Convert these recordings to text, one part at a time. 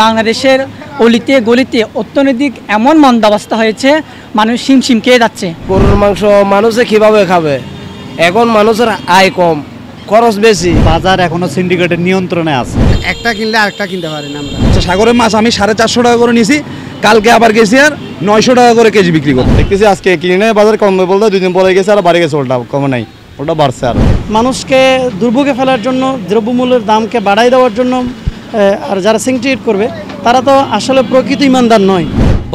বাংলাদেশের অলিতে গলিতে অর্থনৈতিক এমন মন্দাবস্থা হয়েছে, মানুষ শিমশিম খেয়ে যাচ্ছে। গরুর মাংস মানুষে কিভাবে খাবে? এখন মানুষের আয় কম, খরচ বেশি। বাজার এখনো সিন্ডিকেটের নিয়ন্ত্রণে আছে। একটা কিনলে আরেকটা কিনতে পারি না আমরা। সাগরের মাছ আমি 450 টাকা করে নিয়েছি, কালকে আবার গেছি আর 900 টাকা করে কেজি বিক্রি করতে। দেখতেছি আজকে কিনে বাজার কমবে বলতে 2 দিন পরে গেছে আর বাড়ে গেছে, ওটা কমে নাই, ওটা বাড়ছে। আর মানুষকে দুর্ভোগে ফেলার জন্য, দ্রব্যমূল্যের দামকে বাড়াই দেওয়ার জন্য আর যারা সিন্ডিকেট করবে তারা তো আসলে প্রকৃত ইমানদার নয়।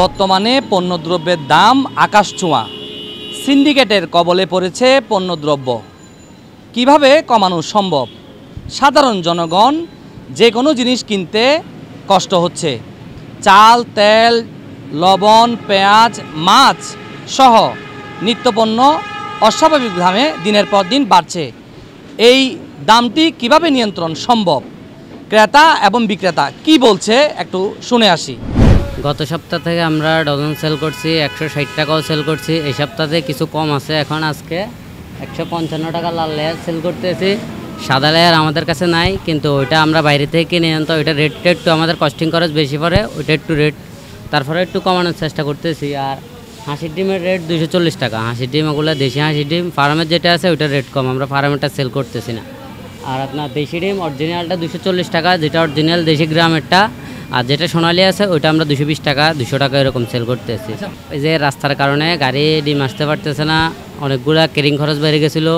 বর্তমানে পণ্যদ্রব্যের দাম আকাশছোঁয়া। সিন্ডিকেটের কবলে পড়েছে পণ্যদ্রব্য। কিভাবে কমানো সম্ভব? সাধারণ জনগণ যে কোনো জিনিস কিনতে কষ্ট হচ্ছে। চাল, তেল, লবণ, পেঁয়াজ, মাছ সহ নিত্যপণ্য অস্বাভাবিক দামে দিনের পর দিন বাড়ছে। এই দামটি কিভাবে নিয়ন্ত্রণ সম্ভব? ক্রেতা এবং বিক্রেতা কি বলছে একটু শুনে আসি। গত সপ্তাহ থেকে আমরা ডজন সেল করছি, 160 টাকাও সেল করছি। এই সপ্তাহে কিছু কম আছে, এখন আজকে 155 টাকা লাল লেয়ার সেল করতেছি। সাদা লেয়ার আমাদের কাছে নাই, কিন্তু ওইটা আমরা বাইরে থেকে কিনে আনতে, ওইটা রেটটা একটু আমাদের কস্টিং খরচ বেশি পড়ে, ওইটা একটু রেট তারপরে একটু কমানোর চেষ্টা করতেছি। আর হাঁসির ডিমের রেট 240 টাকা। হাঁসির ডিম ওগুলো দেশি হাঁসির ডিম, ফার্মের যেটা আছে ওইটার রেট কম, আমরা ফার্মেরটা সেল করতেছি না। আর আপনার দেশি ডিম অরিজিনালটা 240 টাকা, যেটা অরিজিনাল দেশি গ্রামেরটা। আর যেটা সোনালি আছে ওইটা আমরা 220 টাকা 200 টাকা এরকম সেল করতেছি। এই যে রাস্তার কারণে গাড়ি ডিম আসতে পারতেছে না, অনেকগুলা কেরিং খরচ বেড়ে গেছিলো,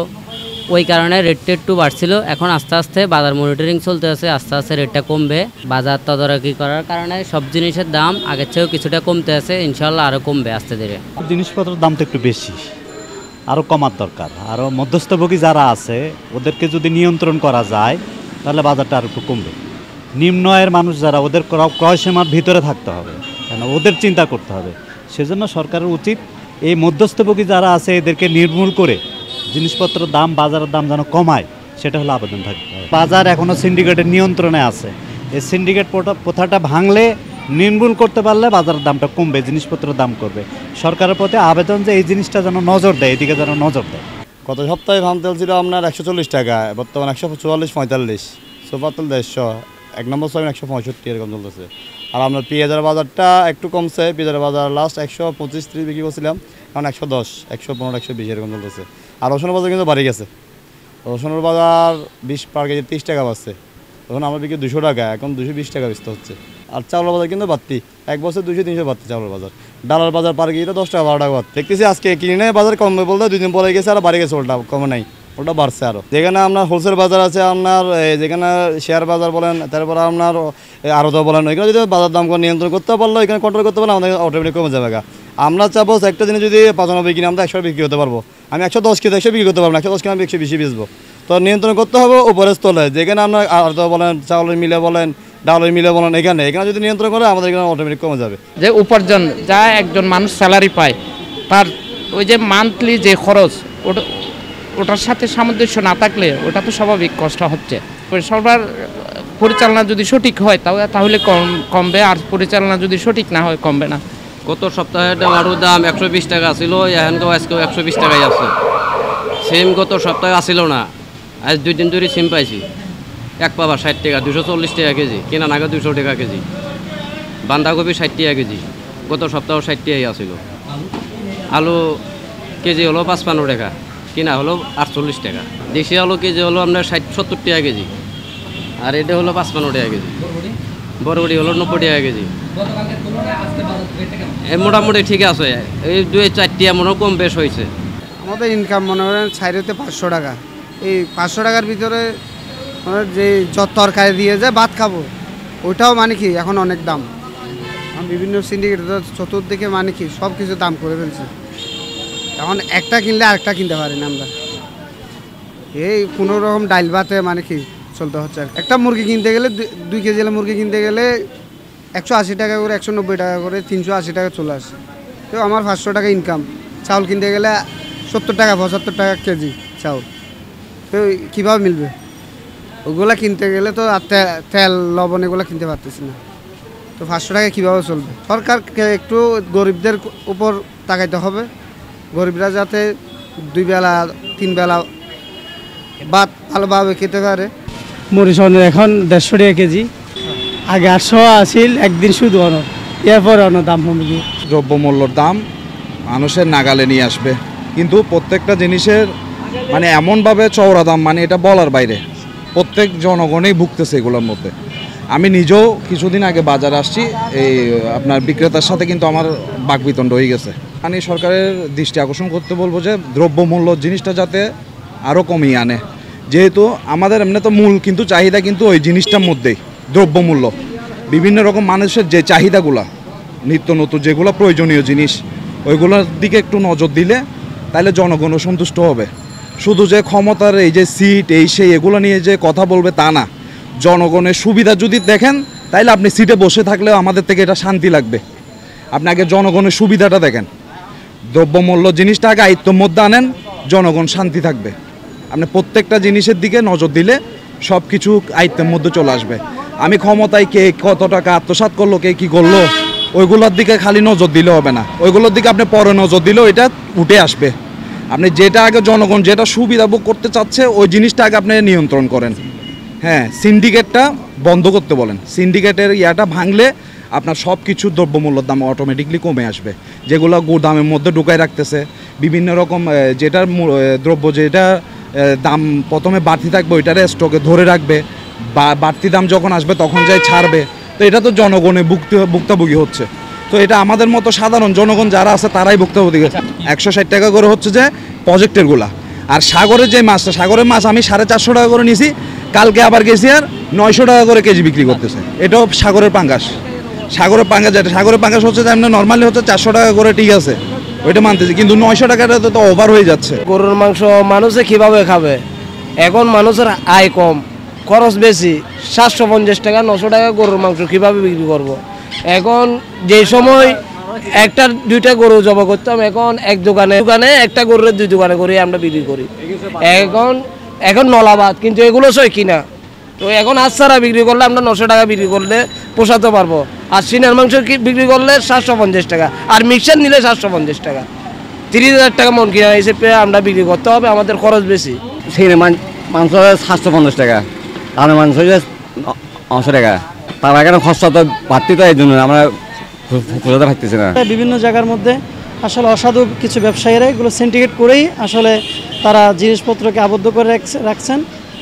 ওই কারণে রেটটা একটু বাড়ছিল। এখন আস্তে আস্তে বাজার মনিটরিং চলতে আছে, আস্তে আস্তে রেটটা কমবে। বাজার তদারকি করার কারণে সব জিনিসের দাম আগের চেয়েও কিছুটা কমতে আছে, ইনশাল্লাহ আরও কমবে আস্তে ধীরে। জিনিসপত্রের দাম তো একটু বেশি, আরও কমার দরকার। আরও মধ্যস্থভোগী যারা আছে ওদেরকে যদি নিয়ন্ত্রণ করা যায় তাহলে বাজারটা আর একটু কমবে। নিম্ন আয়ের মানুষ যারা, ওদের ক্রয় সীমার ভিতরে থাকতে হবে, কেন ওদের চিন্তা করতে হবে। সেজন্য সরকারের উচিত এই মধ্যস্থভোগী যারা আছে এদেরকে নির্মূল করে জিনিসপত্রের দাম, বাজারের দাম যেন কমায়, সেটা হলো আবেদন থাকবে। বাজার এখনও সিন্ডিকেটের নিয়ন্ত্রণে আছে। এই সিন্ডিকেট প্রথাটা ভাঙলে, নির্মূল করতে পারলে বাজারের দামটা কমবে, জিনিসপত্রের দাম করবে। সরকারের প্রতি আবেদন যে এই জিনিসটা যেন নজর দেয়, এদিকে যেন নজর দেয়। গত সপ্তাহে ফার্ম তেল ছিল আপনার 140 টাকা, বর্তমান 144-45, সুপার তেল 150, 1 নম্বর সয়াবিন 165 এরকম চলতেছে। আর আপনার পেঁয়াজের বাজারটা একটু কমছে, পেঁয়াজের বাজার লাস্ট 125-30 বিক্রি করছিলাম, এখন 110, 115, 120 এরকম চলতেছে। আর রসুনের বাজার কিন্তু বাড়ি গেছে, রসুনের বাজার 20 পার কেজি 30 টাকা বাড়ছে। তখন আমরা বিক্রি 200 টাকা, এখন 220 টাকা বেচতে হচ্ছে। আর চাউলের বাজার কিন্তু বাড়তি, 1 বছর 200-300 বাড়তি চাউলের বাজার। ডালের বাজার পার কেজিটা 10 টাকা 12 টাকা বাড়তি। দেখতেছি আজকে কিনে বাজার কমবে বলতে 2 দিন পরে গেছে আর বাড়ি গেছে, ওটা কমে নাই, ওটা বাড়ছে আরও। যেখানে আপনার হোলসেল বাজার আছে, আপনার যেখানে শেয়ার বাজার বলেন, তারপরে আপনার আরও বলেন, ওইখানে যদি বাজার দাম নিয়ন্ত্রণ করতে পারলো, এখানে কন্ট্রোল করতে পারলে আমাদের অটোমেটিক কমে যাবে। আমরা চাবো একটা দিনে যদি 95 কিনে আমরা 100 বিক্রি করতে পারবো, আমি 110 কিনে 100 বিক্রি করতে পারবো না, 110 কিনে আমি 120 বেচবো। তো নিয়ন্ত্রণ করতে হবে উপরের স্থলে, যেখানে আপনার আরও বলেন, চাউলের মিলে বলেন, ডালের মিলে বলেন, এখানে যদি নিয়ন্ত্রণ করে আমাদের এখানে অটোমেটিক কমে যাবে। যে উপার্জন যা একজন মানুষ স্যালারি পায়, তার ওই যে মান্থলি যে খরচ, ওটার সাথে সামঞ্জস্য না থাকলে ওটা তো স্বাভাবিক কষ্ট হচ্ছে। সবার পরিচালনা যদি সঠিক হয় তাহলে কমবে, আর পরিচালনা যদি সঠিক না হয় কমবে না। গত সপ্তাহে টমেটোর দাম 120 টাকা ছিল, এখনকাও আজকেও 120 টাকাই আছে। সিম গত সপ্তাহে আসিল না, আজ 2 দিন ধরে সিম পাইছি, এক পাবা 60 টাকা, 240 টাকা কেজি, কেনা নাগা 200 টাকা কেজি। বাঁধাকপি 60 টাকা কেজি, গত সপ্তাহ 60 টাকাই আসিল। আলু কেজি হলো 55 টাকা, কিনা হলো 48 টাকা। দেশি আলু কেজি হলো আপনার 60-70 টাকা কেজি, আর এটা হলো 55 টাকা কেজি। বরবটি হলো 90 টাকা কেজি। মোটামুটি ঠিক আছে, এই 2-4 টাকা মনে কম বেশ হয়েছে। আমাদের ইনকাম মনে করেন 500 টাকা। এই 500 টাকার ভিতরে যে যত তরকারি দিয়ে যায় ভাত খাবো, ওইটাও মানে কি এখন অনেক দাম। বিভিন্ন সিন্ডিকেট চতুর্দিকে মানে কি সব কিছু দাম করে ফেলছে। এখন একটা কিনলে আরেকটা কিনতে পারি না আমরা। এই কোনো রকম ডাইল ভাতে মানে কি চলতে হচ্ছে। একটা মুরগি কিনতে গেলে 2 কেজি মুরগি কিনতে গেলে 180 টাকা করে, 190 টাকা করে, 380 টাকা চলে আসে। তো আমার 500 টাকা ইনকাম। চাউল কিনতে গেলে 70 টাকা 75 টাকা কেজি চাউল, তো কীভাবে মিলবে? ওগুলো কিনতে গেলে তো আর তেল লবণ এগুলো কিনতে পারতেছি না। তো 500 টাকা কীভাবে চলবে? সরকারকে একটু গরিবদের উপর তাকাইতে হবে, গরিবরা যাতে 2 বেলা 3 বেলা ভাত ভালোভাবে খেতে পারে। মরিচ এখন 150 টাকা কেজি, আগে 800 আসিল একদিন শুধু অনো এরপর অনো দাম কমে গিয়ে দ্রব্যমূল্যর দাম মানুষের নাগালে নিয়ে আসবে, কিন্তু প্রত্যেকটা জিনিসের মানে এমনভাবে চওড়া দাম, মানে এটা বলার বাইরে। প্রত্যেক জনগণই ভুগতেছে এগুলোর মধ্যে। আমি নিজেও কিছুদিন আগে বাজারে আসছি, এই আপনার বিক্রেতার সাথে কিন্তু আমার বাকবিতণ্ড হয়ে গেছে। আমি সরকারের দৃষ্টি আকর্ষণ করতে বলবো যে দ্রব্যমূল্য জিনিসটা যাতে আরও কমিয়ে আনে, যেহেতু আমাদের এমনি তো মূল কিন্তু চাহিদা কিন্তু ওই জিনিসটার মধ্যেই দ্রব্যমূল্য। বিভিন্ন রকম মানুষের যে চাহিদাগুলো নিত্য নতুন যেগুলো প্রয়োজনীয় জিনিস, ওইগুলোর দিকে একটু নজর দিলে তাহলে জনগণও সন্তুষ্ট হবে। শুধু যে ক্ষমতার এই যে সিট এই সেই এগুলো নিয়ে যে কথা বলবে তা না, জনগণের সুবিধা যদি দেখেন তাইলে আপনি সিটে বসে থাকলেও আমাদের থেকে এটা শান্তি লাগবে। আপনি আগে জনগণের সুবিধাটা দেখেন, দ্রব্যমূল্য জিনিসটা আগে আয়ত্তের মধ্যে আনেন, জনগণ শান্তি থাকবে। আপনি প্রত্যেকটা জিনিসের দিকে নজর দিলে সব কিছু আয়ত্তের মধ্যে চলে আসবে। আমি ক্ষমতায় কে কত টাকা আত্মসাৎ করলো, কে কী করলো, ওইগুলোর দিকে খালি নজর দিলে হবে না, ওইগুলোর দিকে আপনি পরে নজর দিলেও এটা উঠে আসবে। আপনি যেটা আগে জনগণ যেটা সুবিধা ভোগ করতে চাচ্ছে ওই জিনিসটা আগে আপনি নিয়ন্ত্রণ করেন। হ্যাঁ, সিন্ডিকেটটা বন্ধ করতে বলেন। সিন্ডিকেটের ইয়াটা ভাঙলে আপনার সব কিছু দ্রব্যমূল্যের দাম অটোমেটিকলি কমে আসবে। যেগুলো গোদামের মধ্যে ঢুকায় রাখতেছে বিভিন্ন রকম যেটার দ্রব্য যেটা দাম প্রথমে বাড়তি থাকবে ওইটারে স্টকে ধরে রাখবে, বাড়তি দাম যখন আসবে তখন যাই ছাড়বে। তো এটা তো জনগণে ভুক্তভোগী হচ্ছে। তো এটা আমাদের মতো সাধারণ জনগণ যারা আছে তারাই ভুক্তভোগী। 160 টাকা করে হচ্ছে যে প্রজেক্টেরগুলা। আর সাগরের যে মাছটা, সাগরের মাছ আমি 450 টাকা করে নিয়েছি, কালকে আবার গেছি আর 900 টাকা করে কেজি বিক্রি করতেছে। এটাও সাগরের পাঙ্গাস। সাগরের পাঙ্গাস যেটা সাগরের পাঙ্গাস হচ্ছে যে আপনার নর্মালি হচ্ছে 400 টাকা করে, ঠিক আছে ওইটা মানতেছি, কিন্তু 900 টাকাটা তো ওভার হয়ে যাচ্ছে। গরুর মাংস মানুষে কীভাবে খাবে? এখন মানুষের আয় কম, খরচ বেশি। 750 টাকা 900 টাকা গরুর মাংস কীভাবে বিক্রি করব? এখন যে সময় একটা দুইটা গরু জবা করতাম, এখন এক দোকানে একটা গরুর 2 দোকানে করে আমরা বিক্রি করি। এখন নলাবাদ, কিন্তু এগুলো সই কিনা। তো এখন আচ্ছারা বিক্রি করলে আমরা 900 টাকা বিক্রি করলে পোষাতে পারবো। আর সিনার মাংস বিক্রি করলে 750 টাকা, আর মিক্সার নিলে 750 টাকা। 30,000 টাকা মন কিনা হিসেবে আমরা বিক্রি করতে হবে, আমাদের খরচ বেশি। সিনার মাংস 750 টাকা, আর মাংস 900 টাকা। তার এখানে খরচা তো বাড়তি, তো এই জন্য আমরা খোঁজাতে পারতেছি না। বিভিন্ন জায়গার মধ্যে আসলে অসাধু কিছু ব্যবসায়ীরা এগুলো সিন্ডিকেট করেই আসলে তারা জিনিসপত্রকে আবদ্ধ করে রাখছেন,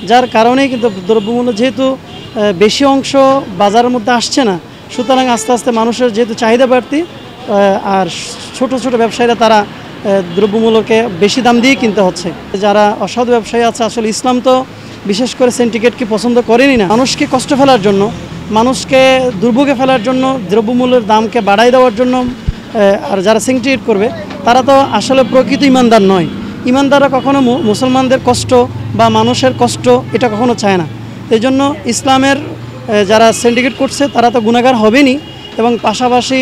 যার কারণেই কিন্তু দ্রব্যমূল্য যেহেতু বেশি অংশ বাজারের মধ্যে আসছে না, সুতরাং আস্তে আস্তে মানুষের যেহেতু চাহিদা বাড়তি, আর ছোট ছোট ব্যবসায়ীরা তারা দ্রব্যমূল্যকে বেশি দাম দিয়ে কিনতে হচ্ছে। যারা অসাধু ব্যবসায়ী আছে, আসলে ইসলাম তো বিশেষ করে সিন্ডিকেটকে পছন্দ করেনি না। মানুষকে কষ্ট ফেলার জন্য, মানুষকে দুর্ভোগে ফেলার জন্য, দ্রব্যমূল্যের দামকে বাড়াই দেওয়ার জন্য আর যারা সিন্ডিকেট করবে তারা তো আসলে প্রকৃত ইমানদার নয়। ইমানদাররা কখনো মুসলমানদের কষ্ট বা মানুষের কষ্ট এটা কখনো চায় না। এই জন্য ইসলামের যারা সিন্ডিকেট করছে তারা তো গুনাহগার হবেনই, এবং পাশাপাশি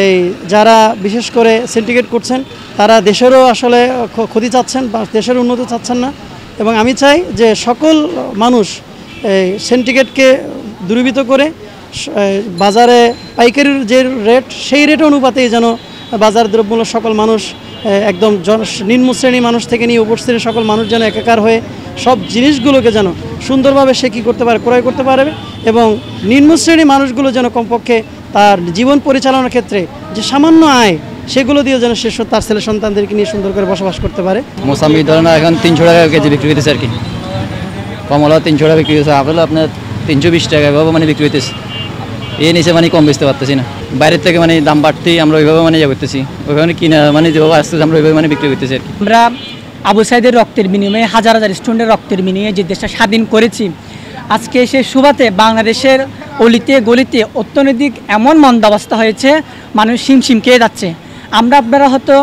এই যারা বিশেষ করে সিন্ডিকেট করছেন তারা দেশেরও আসলে ক্ষতি চাচ্ছেন বা দেশের উন্নতি চাচ্ছেন না। এবং আমি চাই যে সকল মানুষ এই সিন্ডিকেটকে দূরীভূত করে বাজারে পাইকারির যে রেট সেই রেট অনুপাতেই যেন বাজার দ্রব্যমূল্য সকল মানুষ একদম নিম্ন শ্রেণী মানুষ থেকে নিয়ে উপর শ্রেণীর সকল মানুষ যেন একাকার হয়ে সব জিনিসগুলোকে যেন সুন্দরভাবে সে কী করতে পারে, ক্রয় করতে পারবে, এবং নিম্ন শ্রেণী মানুষগুলো যেন কমপক্ষে তার জীবন পরিচালনার ক্ষেত্রে যে সামান্য আয় সেগুলো দিয়ে যেন সে তার ছেলে সন্তানদেরকে নিয়ে সুন্দর করে বসবাস করতে পারে। মোসাম্বি ধরেন এখন 300 টাকা কেজি বিক্রি হইতেছে আর কি, কমলা 300 টাকা বিক্রি হচ্ছে, আপেল আপনার 320 টাকা এভাবে মানে বিক্রি হইতেছে। এই নিচে মানে কম বেচতে পারতেছি না, বাইরের থেকে মানে দাম বাড়তেই আমরা ওইভাবে মানে ইয়ে করতেছি, ওইভাবে কিনা মানে যেভাবে আসতেছে আমরা ওইভাবে মানে বিক্রি করতেছি আর কি। আমরা আবু সাইদের রক্তের বিনিময়ে হাজার হাজার স্টুডেন্টের রক্তের বিনিময়ে যে দেশটা স্বাধীন করেছি, আজকে সে সুবাদে বাংলাদেশের অলিতে গলিতে অর্থনৈতিক এমন মন্দাবস্থা হয়েছে, মানুষ শিমশিম খেয়ে যাচ্ছে। আপনারা হয়তো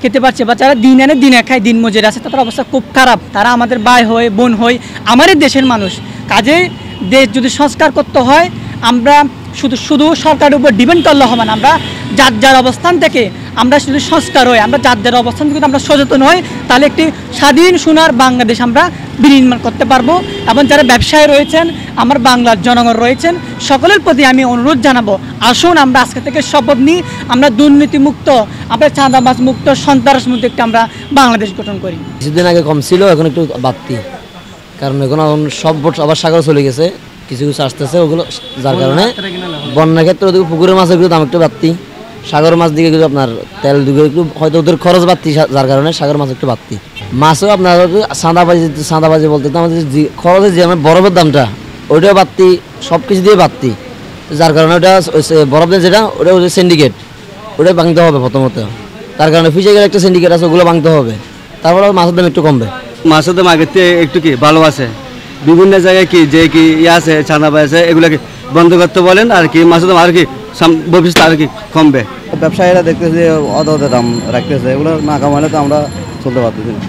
খেতে পারছে, বা যারা দিন এনে দিনে খায়, দিন মজুর আছে, তাদের অবস্থা খুব খারাপ। তারা আমাদের ভাই হয়, বোন হয়, আমারই দেশের মানুষ। কাজে দেশ যদি সংস্কার করতে হয়, আমরা শুধু সরকারের উপর ডিপেন্ড করলে হবে না। আমরা যার অবস্থান থেকে আমরা শুধু সংস্কার হই, আমরা যার অবস্থান থেকে আমরা সচেতন হই, তাহলে একটি স্বাধীন সোনার বাংলাদেশ আমরা বিনির্মাণ করতে পারবো। এবং যারা ব্যবসায়ী রয়েছেন, আমার বাংলার জনগণ রয়েছেন, সকলের প্রতি আমি অনুরোধ জানাবো, আসুন আমরা আজকে থেকে শপথ নিই, আমরা দুর্নীতিমুক্ত, আমরা চাঁদাবাজ মুক্ত, সন্ত্রাস মুক্ত একটা আমরা বাংলাদেশ গঠন করি। কিছুদিন আগে কম ছিল, এখন একটু বাড়তি, কারণ এখন সব আবার সাগর চলে গেছে, কিছু কিছু আসতেছে ওগুলো, যার কারণে বন্যার ক্ষেত্রে ওদের পুকুরের মাছের একটু দাম একটু বাড়তি, সাগর মাছ দিকে কিন্তু আপনার তেল দিকে একটু হয়তো ওদের খরচ বাড়তি, যার কারণে সাগর মাছ একটু বাড়তি। মাছও আপনার চাঁদাবাজি বলতে তো আমাদের খরচের যে আমার বরফের দামটা ওইটাও বাড়তি, সব কিছু দিয়ে বাড়তি, যার কারণে ওটা বরফের যেটা ওটা ওদের সিন্ডিকেট, ওটাই ভাঙতে হবে প্রথমত। তার কারণে ফিজিক্যাল একটা সিন্ডিকেট আছে, ওগুলো ভাঙতে হবে, তারপরে মাছের দাম একটু কমবে। মাছের দাম আগের থেকে একটু কি ভালো আছে, বিভিন্ন জায়গায় কি যে কি আছে চাঁদাবাজি আছে এগুলোকে বন্ধ করতে বলেন, আর কি মাছের দাম আর কি ভবিষ্যতে আর কি কমবে। ব্যবসায়ীরা দেখতেছে অত দাম রাখতেছে, এগুলো না কমালে তো আমরা চলতে পারতেছি না।